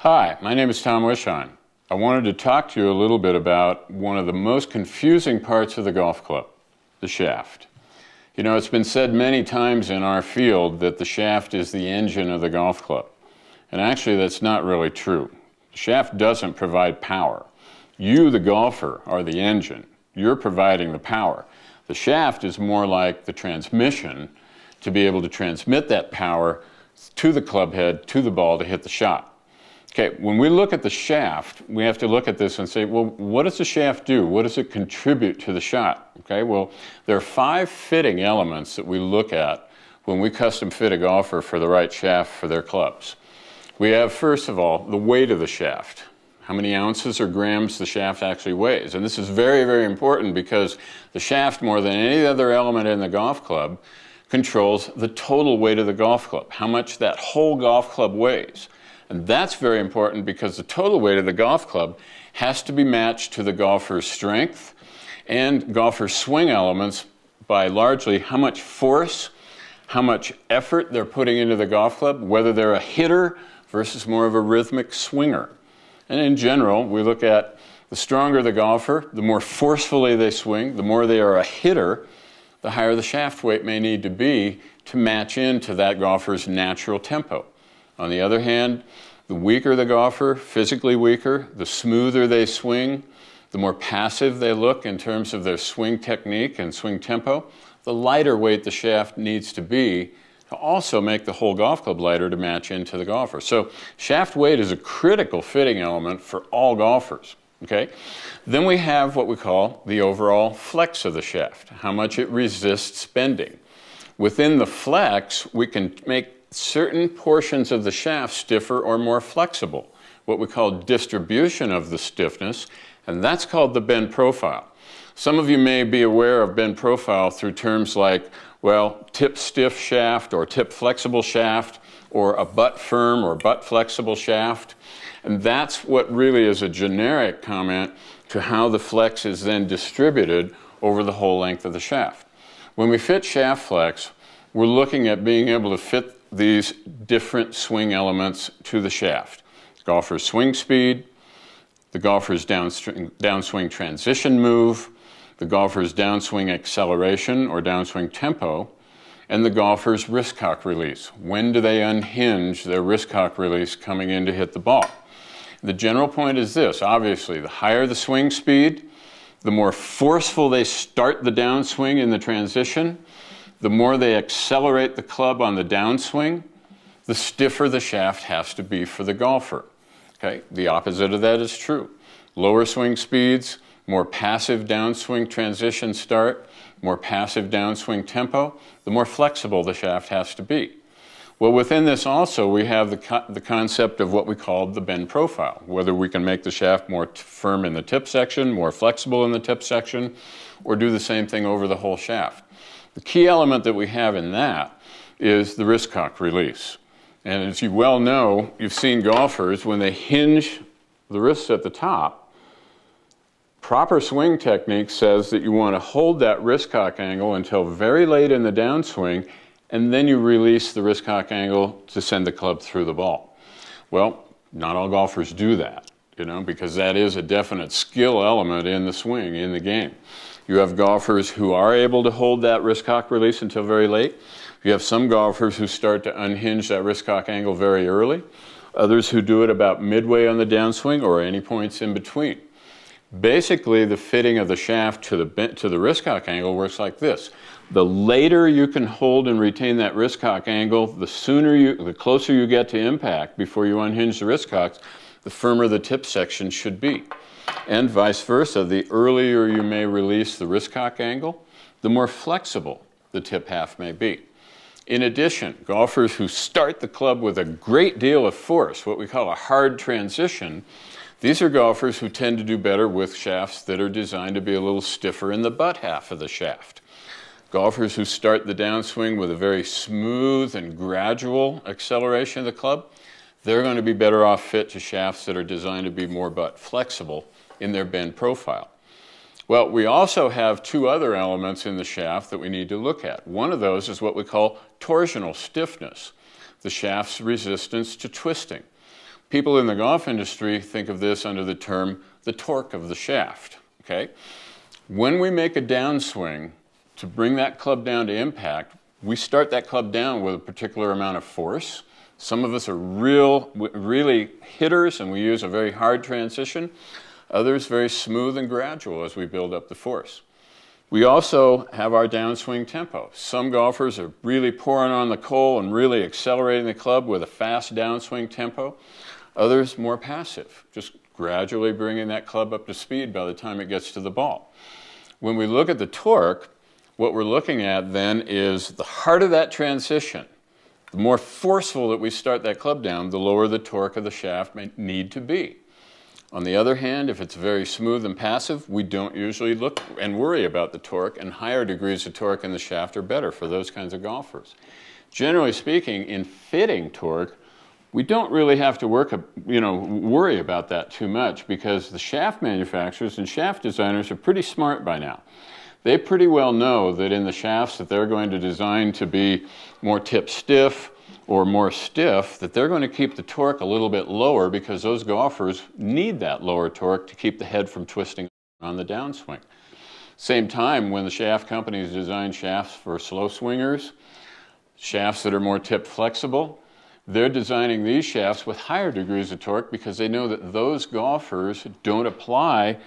Hi, my name is Tom Wishon. I wanted to talk to you a little bit about one of the most confusing parts of the golf club, the shaft. You know, it's been said many times in our field that the shaft is the engine of the golf club. And actually, that's not really true. The shaft doesn't provide power. You, the golfer, are the engine. You're providing the power. The shaft is more like the transmission to be able to transmit that power to the club head, to the ball to hit the shot. Okay, when we look at the shaft, we have to look at this and say, well, what does the shaft do? What does it contribute to the shot? Okay, well, there are 5 fitting elements that we look at when we custom fit a golfer for the right shaft for their clubs. We have, first of all, the weight of the shaft. How many ounces or grams the shaft actually weighs. And this is very, very important because the shaft, more than any other element in the golf club, controls the total weight of the golf club, how much that whole golf club weighs. And that's very important because the total weight of the golf club has to be matched to the golfer's strength and golfer's swing elements by largely how much force, how much effort they're putting into the golf club, whether they're a hitter versus more of a rhythmic swinger. And in general, we look at the stronger the golfer, the more forcefully they swing, the more they are a hitter, the higher the shaft weight may need to be to match into that golfer's natural tempo. On the other hand, the weaker the golfer, physically weaker, the smoother they swing, the more passive they look in terms of their swing technique and swing tempo, the lighter weight the shaft needs to be to also make the whole golf club lighter to match into the golfer. So shaft weight is a critical fitting element for all golfers. Okay? Then we have what we call the overall flex of the shaft, how much it resists bending. Within the flex, we can make certain portions of the shaft stiffer or more flexible, what we call distribution of the stiffness, and that's called the bend profile. Some of you may be aware of bend profile through terms like, well, tip stiff shaft or tip flexible shaft or a butt firm or butt flexible shaft. And that's what really is a generic comment to how the flex is then distributed over the whole length of the shaft. When we fit shaft flex, we're looking at being able to fit these different swing elements to the shaft. Golfer's swing speed, the golfer's downswing transition move, the golfer's downswing acceleration or downswing tempo, and the golfer's wrist cock release. When do they unhinge their wrist cock release coming in to hit the ball? The general point is this, obviously, the higher the swing speed, the more forceful they start the downswing in the transition, the more they accelerate the club on the downswing, the stiffer the shaft has to be for the golfer. Okay? The opposite of that is true. Lower swing speeds, more passive downswing transition start, more passive downswing tempo, the more flexible the shaft has to be. Well, within this also, we have the concept of what we call the bend profile, whether we can make the shaft more firm in the tip section, more flexible in the tip section, or do the same thing over the whole shaft. The key element that we have in that is the wrist cock release. And as you well know, you've seen golfers, when they hinge the wrists at the top, proper swing technique says that you want to hold that wrist cock angle until very late in the downswing, and then you release the wrist cock angle to send the club through the ball. Well, not all golfers do that, you know, because that is a definite skill element in the swing, in the game. You have golfers who are able to hold that wrist cock release until very late. You have some golfers who start to unhinge that wrist cock angle very early. Others who do it about midway on the downswing or any points in between. Basically, the fitting of the shaft to the wrist cock angle works like this. The later you can hold and retain that wrist cock angle, the closer you get to impact before you unhinge the wrist cocks, the firmer the tip section should be. And vice versa, the earlier you may release the wrist cock angle, the more flexible the tip half may be. In addition, golfers who start the club with a great deal of force, what we call a hard transition, these are golfers who tend to do better with shafts that are designed to be a little stiffer in the butt half of the shaft. Golfers who start the downswing with a very smooth and gradual acceleration of the club, they're going to be better off fit to shafts that are designed to be more butt flexible in their bend profile. Well, we also have 2 other elements in the shaft that we need to look at. One of those is what we call torsional stiffness, the shaft's resistance to twisting. People in the golf industry think of this under the term the torque of the shaft, okay? When we make a downswing to bring that club down to impact, we start that club down with a particular amount of force. Some of us are really hitters and we use a very hard transition. Others very smooth and gradual as we build up the force. We also have our downswing tempo. Some golfers are really pouring on the coal and really accelerating the club with a fast downswing tempo. Others more passive, just gradually bringing that club up to speed by the time it gets to the ball. When we look at the torque, what we're looking at then is the harder that transition. The more forceful that we start that club down, the lower the torque of the shaft may need to be. On the other hand, if it's very smooth and passive, we don't usually look and worry about the torque, and higher degrees of torque in the shaft are better for those kinds of golfers. Generally speaking, in fitting torque, we don't really have to worry about that too much, because the shaft manufacturers and shaft designers are pretty smart by now. They pretty well know that in the shafts that they're going to design to be more tip stiff or more stiff, that they're going to keep the torque a little bit lower, because those golfers need that lower torque to keep the head from twisting on the downswing. Same time, when the shaft companies design shafts for slow swingers, shafts that are more tip flexible, they're designing these shafts with higher degrees of torque, because they know that those golfers don't apply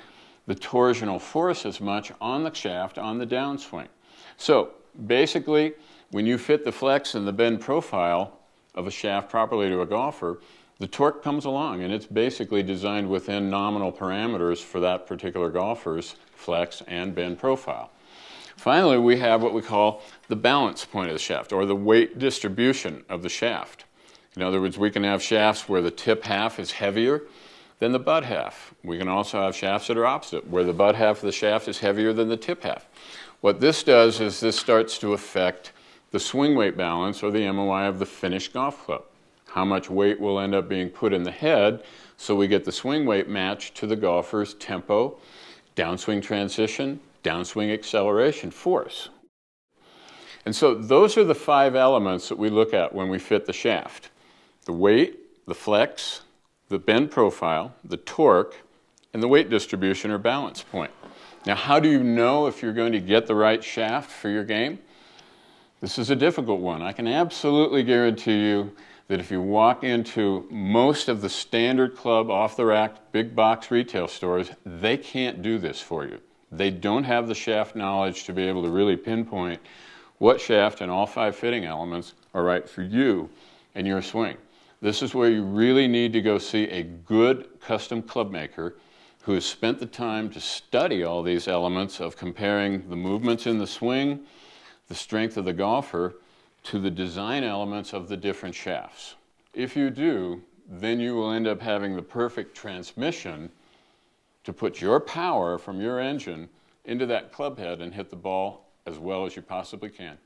the torsional force as much on the shaft on the downswing. So basically, when you fit the flex and the bend profile of a shaft properly to a golfer, the torque comes along, and it's basically designed within nominal parameters for that particular golfer's flex and bend profile. Finally, we have what we call the balance point of the shaft, or the weight distribution of the shaft. In other words, we can have shafts where the tip half is heavier than the butt half. We can also have shafts that are opposite, where the butt half of the shaft is heavier than the tip half. What this does is this starts to affect the swing weight balance, or the MOI, of the finished golf club. How much weight will end up being put in the head, so we get the swing weight matched to the golfer's tempo, downswing transition, downswing acceleration, force. And so those are the 5 elements that we look at when we fit the shaft: the weight, the flex, the bend profile, the torque, and the weight distribution or balance point. Now, how do you know if you're going to get the right shaft for your game? This is a difficult one. I can absolutely guarantee you that if you walk into most of the standard club, off-the-rack, big box retail stores, they can't do this for you. They don't have the shaft knowledge to be able to really pinpoint what shaft and all 5 fitting elements are right for you and your swing. This is where you really need to go see a good custom club maker who has spent the time to study all these elements of comparing the movements in the swing, the strength of the golfer, to the design elements of the different shafts. If you do, then you will end up having the perfect transmission to put your power from your engine into that club head and hit the ball as well as you possibly can.